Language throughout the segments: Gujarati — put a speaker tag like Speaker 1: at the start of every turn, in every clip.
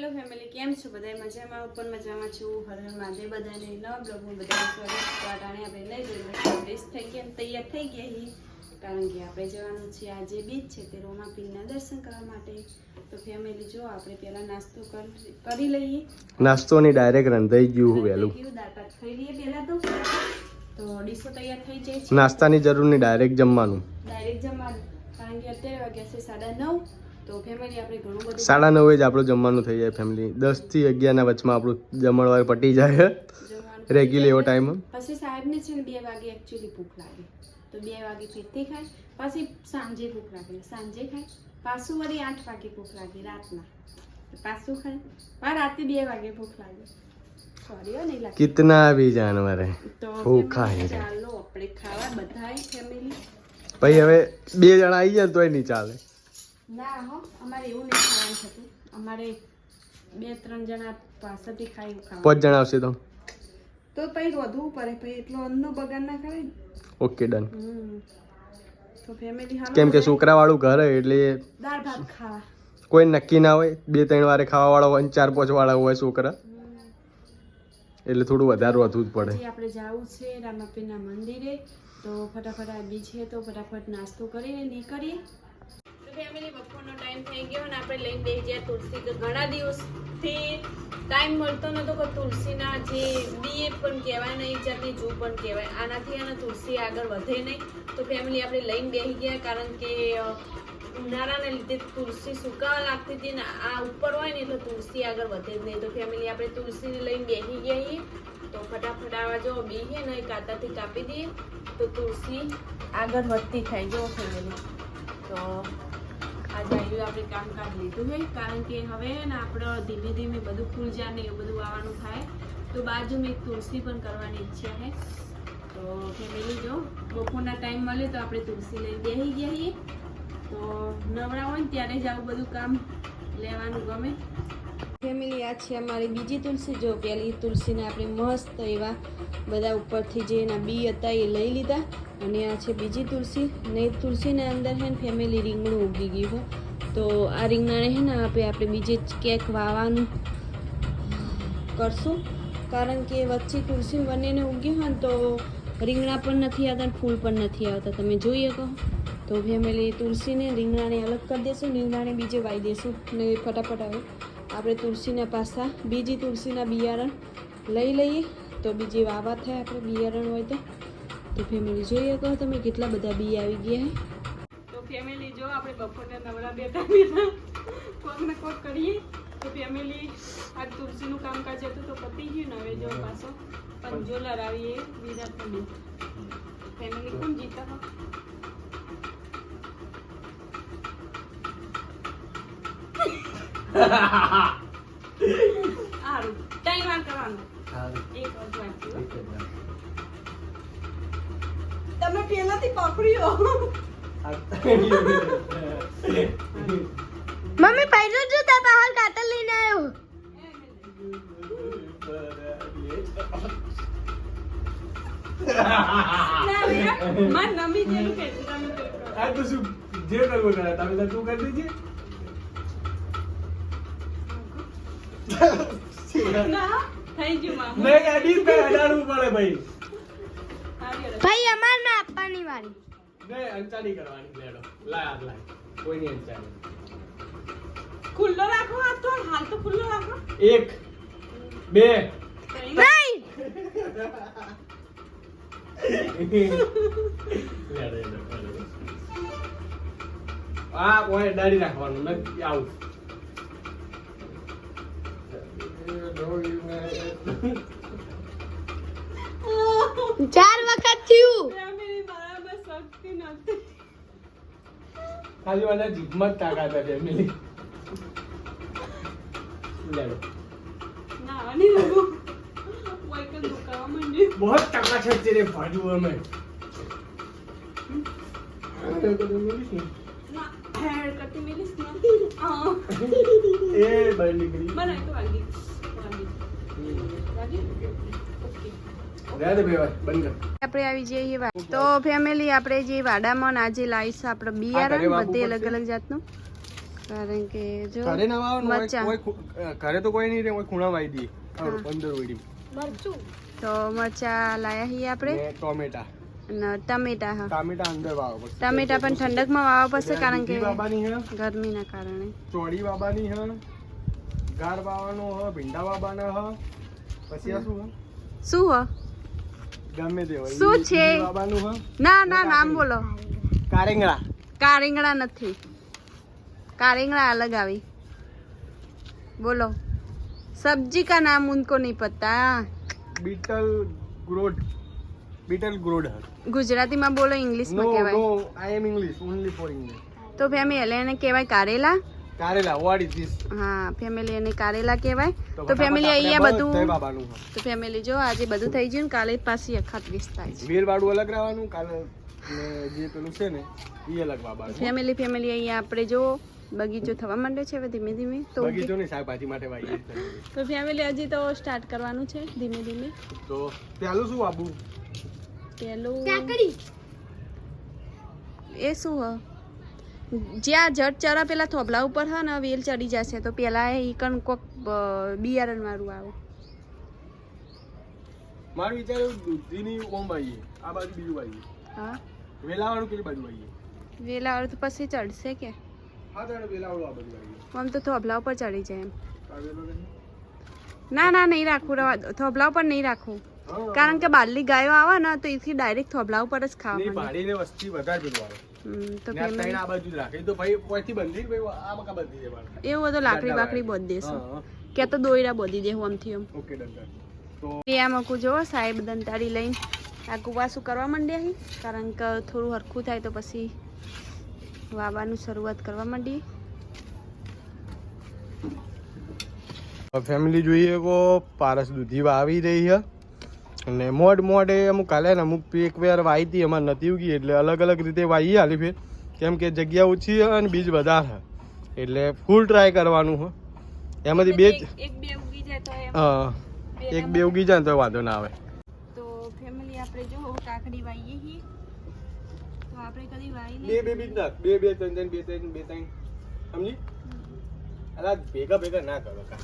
Speaker 1: હેલો ફેમિલી, કેમ છો બધા? મજામાં? ઉપર મજામાં છું. હર હર મહાદેવ. બધાને નવા બ્લોગમાં બધાને સ્વાગત. પાટાણે આપણે નહીં જોઈએ ફ્રેશ થઈ ગયા, તૈયાર થઈ ગયા છીએ, કારણ કે આપણે જવાનું છે આજે બીચ છે તે રોમાપીરના દર્શન કરવા માટે. તો ફેમિલી જો આપણે પહેલા નાસ્તો કરી લઈએ.
Speaker 2: નાસ્તો ની ડાયરેક્ટ રંધાઈ ગયું વહેલું.
Speaker 1: દાળ ભાત ખાઈ લઈએ પહેલા તો ડીશો તૈયાર થઈ જાય છે.
Speaker 2: નાસ્તાની જરૂર નહીં, ડાયરેક્ટ જમવાનું.
Speaker 1: ડાયરેક્ટ જમવાનું, કારણ કે અત્યારે વાગ્યા છે 9:30. તો ફેમિલી આપણે ઘણું બધું
Speaker 2: 9:30 જ આપણું જમવાનું થઈ જાય. ફેમિલી 10 થી 11 ના વચમાં આપણું જમણવાર પટી જાય રેગ્યુલર એવો ટાઈમ.
Speaker 1: પછી સાહેબને છે ને 2 વાગે એકચ્યુઅલી ભૂખ લાગે, તો 2 વાગે પીતી ખાય. પછી સાંજે ભૂખ લાગે, સાંજે ખાય. પાછું વળી 8 વાગે ભૂખ લાગે રાતના, પાછું ખાય. રાતે 2 વાગે ભૂખ લાગે. સોરી નહીં લાગે.
Speaker 2: કિતના भी जानवर है
Speaker 1: તો
Speaker 2: ભૂખા હે.
Speaker 1: ચાલો આપણે ખાવા બધાય ફેમિલી.
Speaker 2: ભાઈ હવે 2 જણા આવી જાય તોય નહીં ચાલે.
Speaker 1: ના હો, અમારે એવું નહીં ખાવાનું થતું. અમારે 2-3 જણા પાસેથી ખાઈ ખાવાનું.
Speaker 2: 5 જણા આવશે તો
Speaker 1: પછી વધવું પડે, પછી એટલો અન્નનો બગાડ ના કરે ને.
Speaker 2: Okay done.
Speaker 1: તો ફેમિલી હાલો,
Speaker 2: કેમ કે છોકરા વાળું ઘર હે એટલે
Speaker 1: દાળ ભાત ખાવા.
Speaker 2: કોઈ નક્કી ના હોય, 2-3 વારે ખાવા વાળા હોય, 4-5 વાળા હોય છોકરા, એટલે થોડું વધારે વધવું જ પડે.
Speaker 1: પછી આપણે જવું છે રામાપીરના મંદિરે, તો ફટાફટ આવી છે તો ફટાફટ નાસ્તો કરીને નીકળીએ. તો ફેમિલી બપોરનો ટાઈમ થઈ ગયો અને આપણે લઈને બેસી ગયા તુલસી. તો ઘણા દિવસથી ટાઈમ મળતો નતો કે તુલસીના જે બી પણ કહેવાય ને, એ જાતની જૂ પણ કહેવાય, આનાથી આને તુલસી આગળ વધે નહીં. તો ફેમિલી આપણે લઈને બેસી ગયા, કારણ કે ઉનાળાને લીધે તુલસી સુકાવા લાગતી હતી ને આ ઉપર હોય ને એટલે તુલસી આગળ વધે જ નહીં. તો ફેમિલી આપણે તુલસીને લઈને બેસી ગયા છીએ. તો ફટાફટ આવા જો બેસીએ ને કાંટાથી કાપી દઈએ તો તુલસી આગળ વધતી થાય. જો ફેમિલી, તો આજે આવ્યું આપણે કામકાજ લીધું હોય, કારણ કે હવે ને આપણે ધીમે ધીમે બધું ફૂલઝાડ ને એવું બધું આવવાનું થાય. તો બાજુમાં એક તુલસી પણ કરવાની ઈચ્છા છે. તો ફેમિલી જો બપોરના ટાઈમ મળે તો આપણે તુલસી લઈને બેસી ગયા છીએ. તો નવરા હોય ને ત્યારે જ આવું બધું કામ લેવાનું ગમે. ફેમિલી આ છે અમારી બીજી તુલસી. જો પેલી તુલસીને આપણે મસ્ત એવા બધા ઉપરથી જે એના બી હતા એ લઈ લીધા, અને આ છે બીજી તુલસી. ને તુલસીના અંદર છે ને ફેમિલી રીંગણું ઉગી ગયું છે. તો આ રીંગણાને છે ને આપણે બીજે કેક વાવવાનું કરશું, કારણ કે વચ્ચે તુલસી બંનેને ઉગ્યું હોય ને તો રીંગણા પણ નથી આવતા, ફૂલ પણ નથી આવતા. તમે જોઈએ કહો તો ફેમિલી તુલસીને રીંગણાને અલગ કરી દઈશું, રીંગણાને બીજે વાવી દઈશું. ને ફટાફટ આવે આપણે તુલસીના પાસા બીજી તુલસીના બિયારણ લઈ લઈએ, તો બીજી વાવા થાય આપણે બિયારણ હોય તો ફેમિલી જોઈએ કહો તમે કેટલા બધા બી આવી ગયા છે. તો ફેમિલી જો આપણે બપોરના નવરા બેઠા કોક ને કોક કરીએ. તો ફેમિલી આ તુલસીનું કામકાજ હતું તો પતી ગયું ને. હવે જો પાછો પંજો લડાવીએ વિરાટ કોહલી. ફેમિલી કોણ જીતા હો? સારું, 3 વાર કરવાનું. 1 વાર વાંચ્યું. તમે પહેલાથી પકડ્યો.
Speaker 3: મમ્મી પહેલો જો તા બહાર કાતર લઈને આવ્યો.
Speaker 1: માર નમી જેનું કે તમે
Speaker 2: આ તો શું જે કરવું કરે તમે તું કરી દીજી.
Speaker 1: ના થઈ ગયું મામા.
Speaker 2: મેં ગાડી પે અડાડવું પડે ભાઈ.
Speaker 3: ભાઈ અમાર ના આપવાની વારી.
Speaker 2: નહીં અંચાની કરવાની. લેડો લાય આજ લાય. કોઈ નહીં અંચાની.
Speaker 1: ખુલ્લો રાખો આ તો, હાલ તો ખુલ્લો રાખો.
Speaker 2: 1 2
Speaker 3: નહીં
Speaker 2: આ કોઈ દાડી રાખવાનું નથી આવું.
Speaker 3: ચાર વખત થયું.
Speaker 1: ફેમિલી બરાબર શક્તિ નથી.
Speaker 2: ખાલી મને જીભમાં જ તાકાત છે ફેમિલી. લેડો
Speaker 1: ના આની રહો કોઈ કે દુકાવા માંડી.
Speaker 2: बहुत टकाशक तेरे भाजू में
Speaker 1: ના હેડ કરતી મેલીસ ના.
Speaker 2: ए बड़ी निकली
Speaker 1: બનાય તો વાગી ઓકે.
Speaker 2: रहने दे बेवा बंद कर.
Speaker 1: આપણે આવી જઈએ તો ફેમિલી આપણે જે વાડામાં આજે લાવીશ આપણે બિયારણ બધે અલગ અલગ જાતનું. કારણ કે જો
Speaker 2: ઘરે ના વાવવાનું હોય,
Speaker 1: મરચાં.
Speaker 2: ઘરે તો કોઈ નહીં રે, કોઈ ખૂણા વાઈ દી અંદર વળી
Speaker 1: તો મરચા લાયા છીએ આપણે
Speaker 2: ને ટોમેટા
Speaker 1: અને ટમેટા હા
Speaker 2: ટામેટા અંદર વાવો પછી
Speaker 1: ટમેટા પણ ઠંડકમાં વાવવા પડશે કારણ કે
Speaker 2: દૂધી બાબાની હે,
Speaker 1: ગરમીના કારણે
Speaker 2: ચોળી બાબાની હે, ગાર બાવાનો હે, ભીંડા બાબાના હે, પછી આ શું હે?
Speaker 1: શું હો
Speaker 2: ગમે તે હોય.
Speaker 1: શું છે?
Speaker 2: ઈલી બાબાનું હે,
Speaker 1: ના ના નામ બોલો
Speaker 2: કારેંગળા
Speaker 1: કારેંગડા નથી कारेंगड़ा अलग आई बोलो सब्जी का नाम उनको नहीं पता
Speaker 2: बीटल ग्रोड
Speaker 1: गुजराती में बोलो इंग्लिश में
Speaker 2: नो
Speaker 1: कहवाय
Speaker 2: no I am English only for English
Speaker 1: तो फैमिली એને કહેવાય કારેલા
Speaker 2: કારેલા વોટ ઇઝ ધીસ
Speaker 1: હા ફેમિલી એને કારેલા કહેવાય તો ફેમિલી અહીંયા બધું
Speaker 2: બાબાનું
Speaker 1: તો ફેમિલી જો આજે બધું થઈ ગયું ને કાલે પાછી 31 થાય છે
Speaker 2: વેરવાડું અલગ રહેવાનું કાલે ને જે પેલું છે ને એ અલગ બાબાનું
Speaker 1: ફેમિલી અહીંયા આપણે જો બગીચો થવા માંડ્યો છે હવે ધીમે ધીમે તો
Speaker 2: બગીચો ને શાકભાજી માટે વાવીએ
Speaker 1: તો ફેમિલી હજી તો સ્ટાર્ટ કરવાનું છે ધીમે ધીમે
Speaker 2: તો પેલું શું આબુ
Speaker 1: પેલું એ શું હ જ્યાં જટ ચરા પેલા થોભલા ઉપર હ ને વેલ ચડી જશે તો પેલા એ કણ કોક બિયારણ વાળું આવે
Speaker 2: મારું વિચાર દૂધીની ઓમ વાવીએ આ બાજુ બીજું વાવીએ
Speaker 1: હા
Speaker 2: વેલાવાળું પેલી બાજુ વાવીએ
Speaker 1: વેલા વાળું તો પછી ચડશે કે
Speaker 2: હા તો વેલાવાળું આ બાજુ વાવીએ
Speaker 1: આમ તો થોભલા ઉપર ચડી જાય એમ
Speaker 2: આ વેલો નહીં
Speaker 1: ના ના નહીં રાખવું રવા દો થોભલા ઉપર નહીં રાખવું
Speaker 2: હા
Speaker 1: કારણ કે બારલી ગાયો આવે ને તો એથી ડાયરેક્ટ થોભલા ઉપર જ ખાવા
Speaker 2: નહીં
Speaker 1: માંડે
Speaker 2: પાડીને વસ્તી વધારે પેલું આવે
Speaker 1: તો
Speaker 2: ને આ ત્રણ આ બાજુ જ રાખે તો ભાઈ કોઈથી બંધી ને ભાઈ આ મકા બંધી દે બાર
Speaker 1: એવું બધું લાકડી બાકડી બોધી દેશું
Speaker 2: હા
Speaker 1: કે તો દોયડા બોધી દેવું આમથી આમ
Speaker 2: ઓકે ડન તો
Speaker 1: આ મૂકું જો સાહેબ દંતાળી લઈને આ કુવાસું કરવા માંડ્યા અહીં કારણ કે થોડું હરખું થાય તો પછી વાવવાનું શરૂઆત કરવા માંડીએ
Speaker 2: ફેમિલી જોઈએ કો પારસ દૂધી વાવી રહી છે અને મોડે અમુક કાલે ને અમુક એક વાર વાવી હતી એમાં નથી ઉગી એટલે અલગ અલગ રીતે વાવી હાલી ફેર કેમ કે જગ્યા ઓછી છે અને બીજ વધારે છે એટલે ફૂલ ટ્રાય કરવાનું છે એમાંથી બે
Speaker 1: એક બે ઉગી જાય તો એમ
Speaker 2: હા એક બે ઉગી જાય તો વાંધો ના આવે
Speaker 1: તો ફેમિલી આપણે જો કાકડી વાવીએ છીએ તો આપણે કદી વાવી
Speaker 2: બે બે બીજ નાખ બે બે ત્રણ સમજી અલા ભેગા ના કરો કા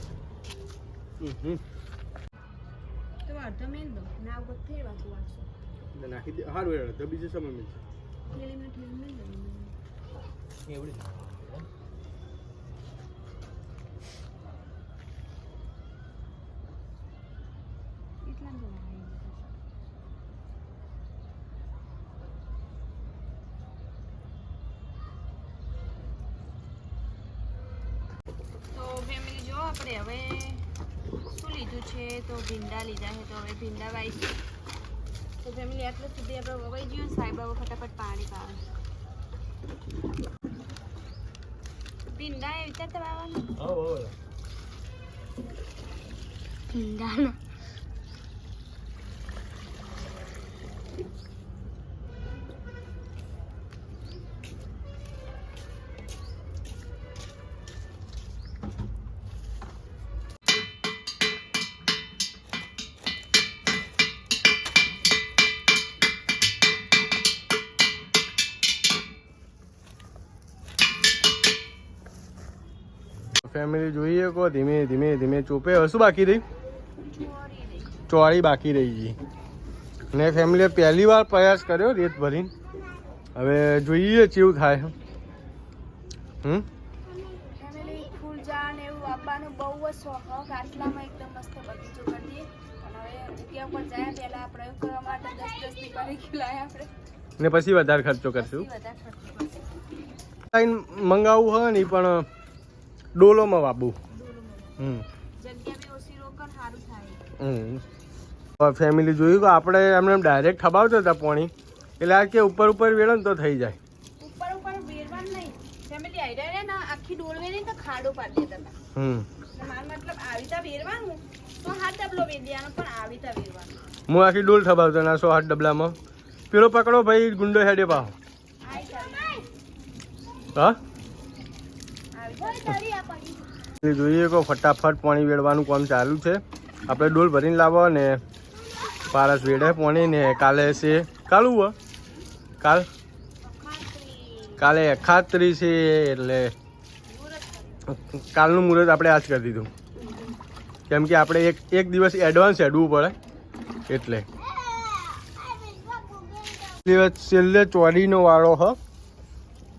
Speaker 1: તો અડધો મેલ દો ના ઉપર ફેરવા કુવાસું
Speaker 2: નાખી દે સારું હેડ તો બીજું સમય મળશે
Speaker 1: થેલીમાં થેલી મેલ દો
Speaker 2: એવડી
Speaker 1: એટલા જ વાવી તો ફેમિલી જો આપણે હવે શું લીધું છે તો ભીંડા લીધા છે તો હવે ભીંડા વાવીશું તો ફેમિલી આટલું સુધી આપણે વવાઈ ગયું સાહેબ હવે ફટાફટ પાણી પાવે ભીંડા એ વિચારતા વાવવાનું ભીંડાના
Speaker 2: ફેમિલી જોઈએ કો ધીમે ધીમે ધીમે ચોપે શું બાકી રહી ચોળી બાકી રહી ગઈ ને ફેમિલીએ પહેલી વાર પ્રયાસ કર્યો રેત ભરીને હવે જોઈએ કેવું થાય
Speaker 1: ફેમિલી ફૂલ જાન એવું આપવાનું બહુ જ શોખ આટલામાં એકદમ મસ્ત બગીચો કરી દઈએ પણ હવે ઉગ્યા પર જાય પહેલા પ્રયોગ કરવા માટે 10-10 થી 12 કિલો આપણે
Speaker 2: ને પછી વધારે ખર્ચો કરશું
Speaker 1: વધારે ખર્ચો કરશે
Speaker 2: મંગાવવું હોય ને પણ ડોલોમાં વાપવું
Speaker 1: જગ્યા બી ઓછી રોકણ સારું થાય
Speaker 2: ફેમિલી જોયું કે આપણે એમને ડાયરેક્ટ ખબાવતો હતા પાણી એટલે આ કે ઉપર ઉપર વેળો ને તો થઈ જાય
Speaker 1: ઉપર ઉપર વેરવાનું નહીં ફેમિલી આઈડિયા ને આખી ડોલવે નહીં તો ખાડો પાડી દેતા હતા મારો મતલબ આવી તા વેરવાનું તો હાથ ડબલો વેર દેવાનો પણ આવી તા વેરવાનું
Speaker 2: હું આખી ડોલ ખબાવતો ના 100 ડબલામાં પેલો પકડો ભાઈ ગુંડો હેડે પાહો હા જોઈએ કો ફટાફટ પાણી વેડવાનું કામ ચાલુ છે આપણે ડોલ ભરીને લાવો ને પારસ વેડે પાણી ને કાલે છે કાલું કાલે 31 છે એટલે કાલનું મુહૂર્ત આપણે આજ કરી દીધું, કેમ કે આપણે એક દિવસ એડવાન્સ હેડવું પડે એટલે. છેલ્લે ચોરીનો વાળો હ,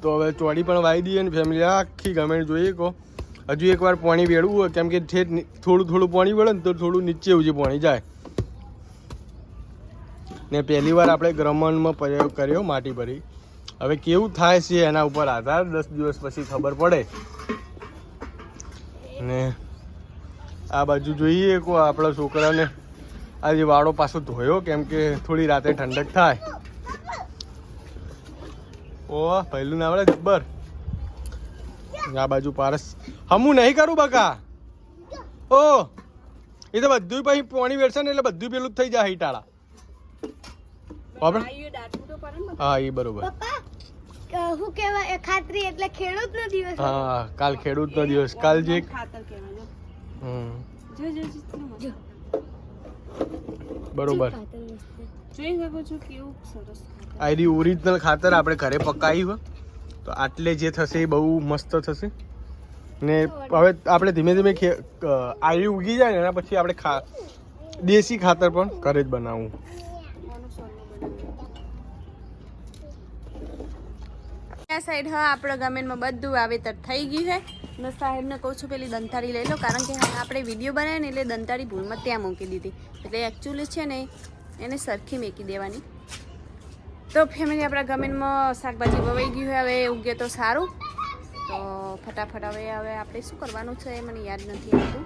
Speaker 2: તો હવે ચોરી પણ વાવી દઈએ ને ફેમિલી આખી ગમે જોઈએ કહો. હજુ એકવાર પાણી વેળવું હોય, કેમ કે થોડું થોડું પાણી વળે ને તો થોડું નીચે ઉજી પાણી જાય. ને પહેલી વાર આપણે ગ્રમણમાં પ્રયોગ કર્યો માટી ભરી. હવે કેવું થાય છે એના ઉપર આધાર, 10 દિવસ પછી ખબર પડે. ને આ બાજુ જોઈએ કો આપણા છોકરાને આજે વાળો પાછો ધોયો, કેમ કે થોડી રાતે ઠંડક થાય. ઓહ પહેલું ના આવડે જબ્બર. આ બાજુ પારસ હમું નહીં કરું બકા. ઓ એ તો બધું પછી પાણી વેરશે ને એટલે બધું પેલું જ થઈ જાય હિટાળા. હા એ બરોબર.
Speaker 3: શું કહેવાય ખાતરી એટલે ખેડૂતનો દિવસ.
Speaker 2: હા કાલ ખેડૂતનો દિવસ. કાલ જે બરોબર
Speaker 1: જોઈ શકો છો કેવું સરસ.
Speaker 2: આયરી ઓરિજિનલ ખાતર આપણે ઘરે પકાવ્યું તો આટલે જે થશે એ બહુ મસ્ત થશે. ને હવે આપણે ધીમે ધીમે આયરી ઉગી જાય ને એના પછી આપણે દેશી ખાતર પણ ઘરે જ બનાવવું.
Speaker 1: આ સાઈડ હા આપણા ગામમાં બધું વાવેતર થઈ ગયું છે. ને સાહેબને કહું છું પેલી દંતાળી લઈ લો, કારણ કે આપણે વિડીયો બનાવીએ ને એટલે દંતાળી ભૂલમાં ત્યાં મૂકી દીધી, એટલે એકચ્યુઅલી છે ને એને સરખી મેકી દેવાની. તો ફેમિલી આપણા ગામમાં શાકભાજી વવાઈ ગયું હોય, હવે ઉગે તો સારું. તો ફટાફટ હવે આપણે શું કરવાનું છે એ મને યાદ નથી આવતું.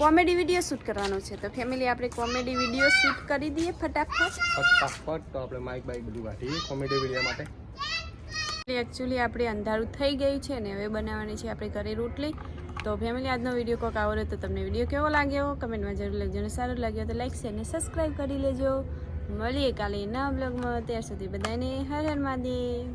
Speaker 1: કોમેડી વિડીયો શૂટ કરવાનો છે, તો ફેમિલી આપણે કોમેડી વિડીયો શૂટ કરી દઈએ ફટાફટ.
Speaker 2: તો આપણે માઇક બાઇક બધું કાઢીએ કોમેડી વિડીયો માટે.
Speaker 1: એકચ્યુઅલી આપણે અંધારું થઈ ગયું છે ને હવે બનાવવાની છે આપણે ઘરે રોટલી. તો ફેમિલી આજનો વિડીયો કોક આવો રહે તો તમને વિડીયો કેવો લાગ્યો કમેન્ટમાં જરૂર લખજો, અને સારું લાગ્યો તો લાઈક શેર ને સબસ્ક્રાઈબ કરી લેજો. મળીએ કાલે નવા બ્લોગમાં, ત્યાર સુધી બધાને હર હર મહાદેવ.